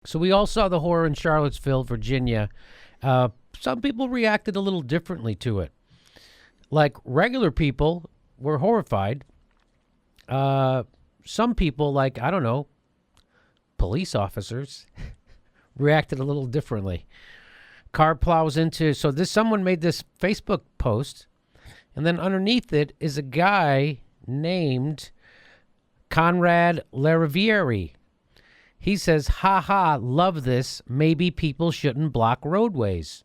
So we all saw the horror in Charlottesville, Virginia. Some people reacted a little differently to it. Like regular people were horrified. Some people, like, I don't know, police officers, reacted a little differently. Car plows into, so someone made this Facebook post, and then underneath it is a guy named Conrad Lariviere. He says, "Ha ha, love this. Maybe people shouldn't block roadways."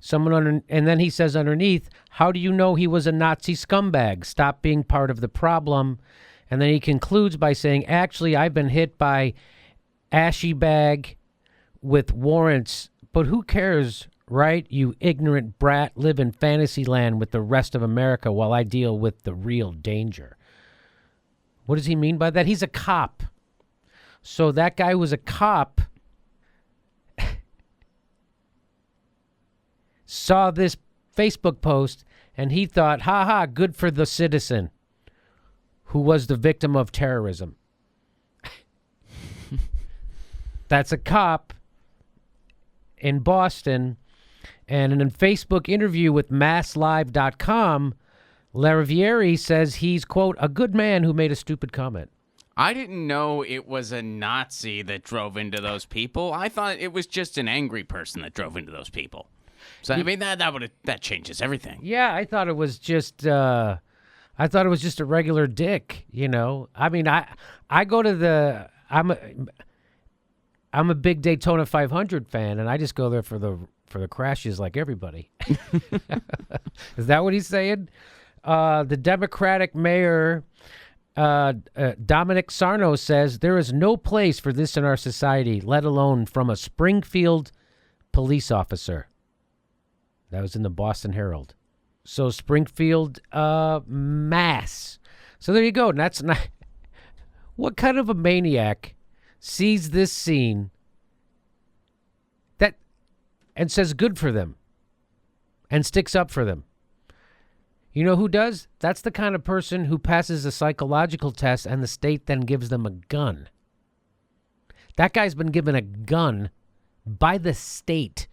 And then he says underneath, "How do you know he was a Nazi scumbag? Stop being part of the problem." And then he concludes by saying, "Actually, I've been hit by ashy bag with warrants, but who cares, right? You ignorant brat, live in fantasy land with the rest of America while I deal with the real danger." What does he mean by that? He's a cop. So that guy was a cop, saw this Facebook post, and he thought, ha ha, good for the citizen who was the victim of terrorism. That's a cop in Boston. And in a Facebook interview with MassLive.com, Lariviere says he's, quote, a good man who made a stupid comment. I didn't know it was a Nazi that drove into those people. I thought it was just an angry person that drove into those people. So I mean that changes everything. Yeah, I thought it was just a regular dick, you know. I mean, I go to the I'm a big Daytona 500 fan, and I just go there for the crashes like everybody. Is that what he's saying? The Democratic mayor Dominic Sarno says there is no place for this in our society, let alone from a Springfield police officer. That was in the Boston Herald. So Springfield, Mass. So there you go. And that's not. What kind of a maniac sees this scene and says good for them and sticks up for them? You know who does? That's the kind of person who passes a psychological test and the state then gives them a gun. That guy's been given a gun by the state.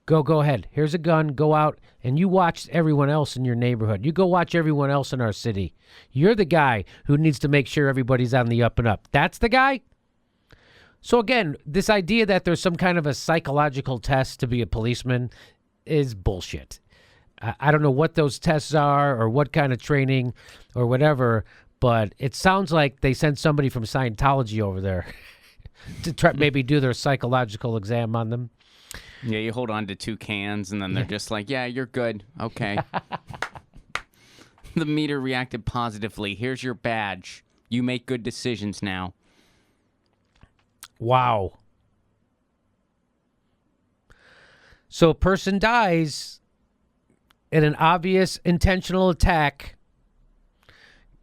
Go ahead. Here's a gun. Go out and you watch everyone else in your neighborhood. You go watch everyone else in our city. You're the guy who needs to make sure everybody's on the up and up. That's the guy? So again, this idea that there's some kind of a psychological test to be a policeman is bullshit. I don't know what those tests are or what kind of training or whatever, but it sounds like they sent somebody from Scientology over there to try maybe do their psychological exam on them. Yeah, you hold on to two cans, and then they're just like, yeah, you're good. Okay. The meter reacted positively. Here's your badge. You make good decisions now. Wow. So a person dies in an obvious intentional attack.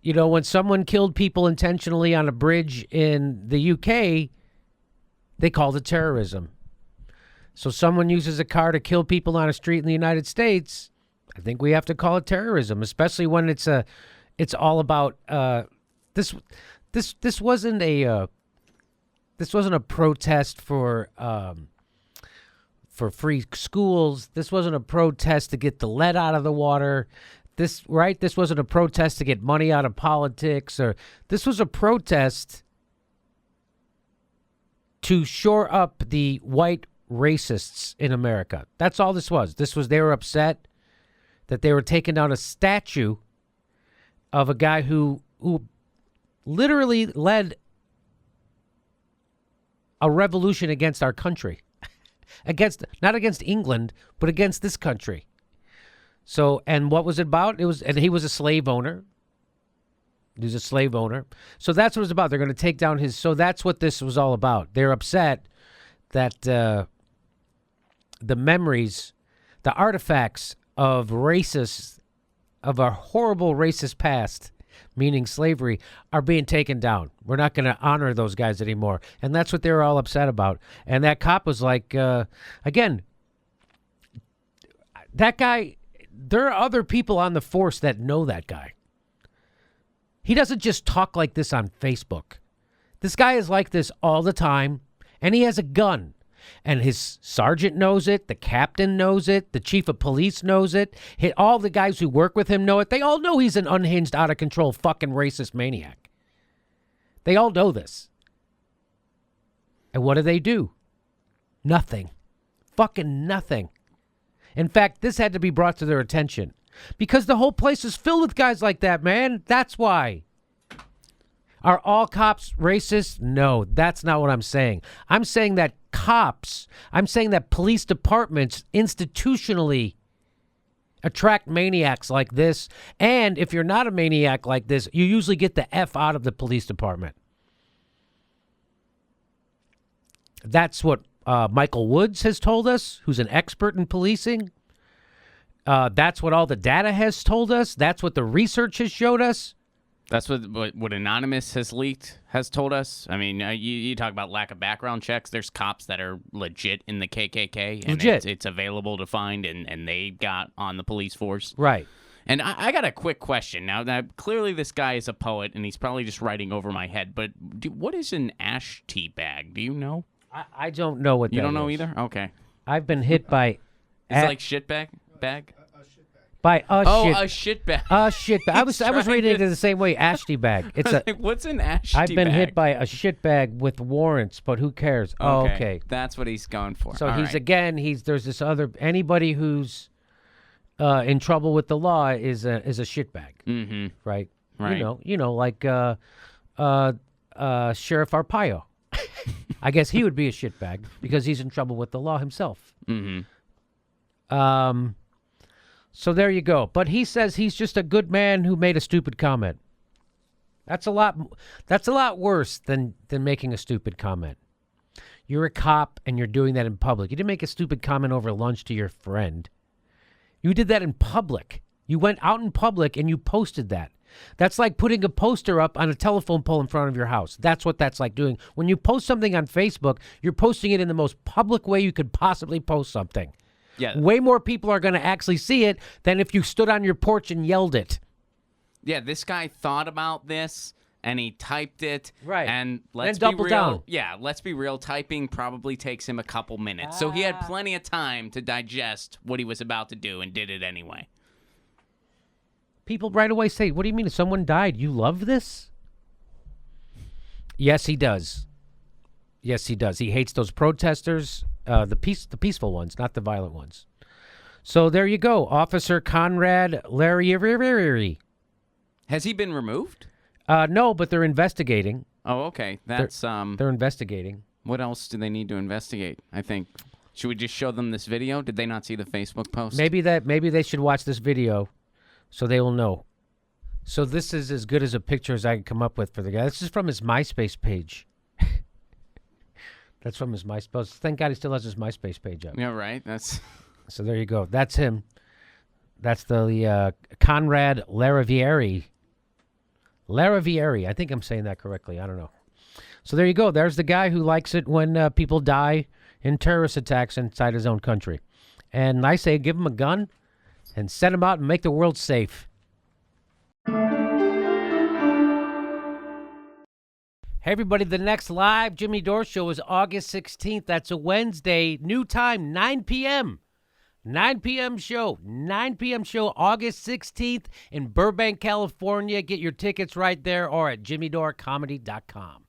You know, when someone killed people intentionally on a bridge in the UK, they called it terrorism. So someone uses a car to kill people on a street in the United States, I think we have to call it terrorism, especially when it's all about this wasn't a protest for free schools. This wasn't a protest to get the lead out of the water. This wasn't a protest to get money out of politics, or this was a protest to shore up the white racists in America. That's all this was. They were upset that they were taking down a statue of a guy who literally led a revolution against our country. Not against England, but against this country. So, and what was it about? And he was a slave owner. He was a slave owner. So that's what it was about. They're going to take down so that's what this was all about. They're upset that the memories, the artifacts of a horrible racist past, meaning slavery, are being taken down. We're not going to honor those guys anymore. And that's what they were all upset about. And that cop was like, again, that guy, there are other people on the force that know that guy. He doesn't just talk like this on Facebook. This guy is like this all the time, and he has a gun. And his sergeant knows it, the captain knows it, the chief of police knows it, all the guys who work with him know it. They all know he's an unhinged, out-of-control, fucking racist maniac. They all know this. And what do? Nothing. Fucking nothing. In fact, this had to be brought to their attention. Because the whole place is filled with guys like that, man. That's why. Are all cops racist? No, that's not what I'm saying. I'm saying that police departments institutionally attract maniacs like this. And if you're not a maniac like this, you usually get the F out of the police department. That's what Michael Woods has told us, who's an expert in policing. That's what all the data has told us. That's what the research has showed us. That's what Anonymous has told us. I mean, you talk about lack of background checks. There's cops that are legit in the KKK. And legit. It's available to find, and they got on the police force. Right. And I got a quick question. Now, clearly this guy is a poet, and he's probably just writing over my head. But what is an ash tea bag? Do you know? I don't know what that is. You don't know either? Okay. I've been hit by... Is it like shit bag? By a shit bag. A shit bag. I was reading it the same way. Ashty bag. It's what's an ashty bag? I've been hit by a a shit bag with warrants, but who cares? Okay. Oh, okay. That's what he's going for. So All he's right. again. There's this other anybody who's in trouble with the law is a shit bag. Mm-hmm. Right. Right. You know, like Sheriff Arpaio. I guess he would be a shit bag because he's in trouble with the law himself. Mm-hmm. So there you go. But he says he's just a good man who made a stupid comment. That's a lot worse than making a stupid comment. You're a cop and you're doing that in public. You didn't make a stupid comment over lunch to your friend. You did that in public. You went out in public and you posted that. That's like putting a poster up on a telephone pole in front of your house. That's what that's like doing. When you post something on Facebook, you're posting it in the most public way you could possibly post something. Yeah. Way more people are going to actually see it than if you stood on your porch and yelled it. Yeah, this guy thought about this and he typed it. Right. And let's then be double real. down. Yeah, let's be real. Typing probably takes him a couple minutes. So he had plenty of time to digest what he was about to do and did it anyway. People right away say, what do you mean if someone died? You love this? Yes, he does. Yes, he does. He hates those protesters, the peaceful ones, not the violent ones. So there you go. Officer Conrad Larry. Has he been removed? No, but they're investigating. Oh, okay. That's They're investigating. What else do they need to investigate? I think. Should we just show them this video? Did they not see the Facebook post? Maybe they should watch this video so they will know. So this is as good as a picture as I can come up with for the guy. This is from his MySpace page. That's from his MySpace. Thank God he still has his MySpace page up. Yeah, right. That's. So there you go. That's him. That's the Conrad Laravieri. Laravieri. I think I'm saying that correctly. I don't know. So there you go. There's the guy who likes it when people die in terrorist attacks inside his own country. And I say give him a gun and send him out and make the world safe. Hey, everybody, the next live Jimmy Dore show is August 16th. That's a Wednesday. New time, 9 p.m. 9 p.m. show. 9 p.m. show, August 16th in Burbank, California. Get your tickets right there or at jimmydorecomedy.com.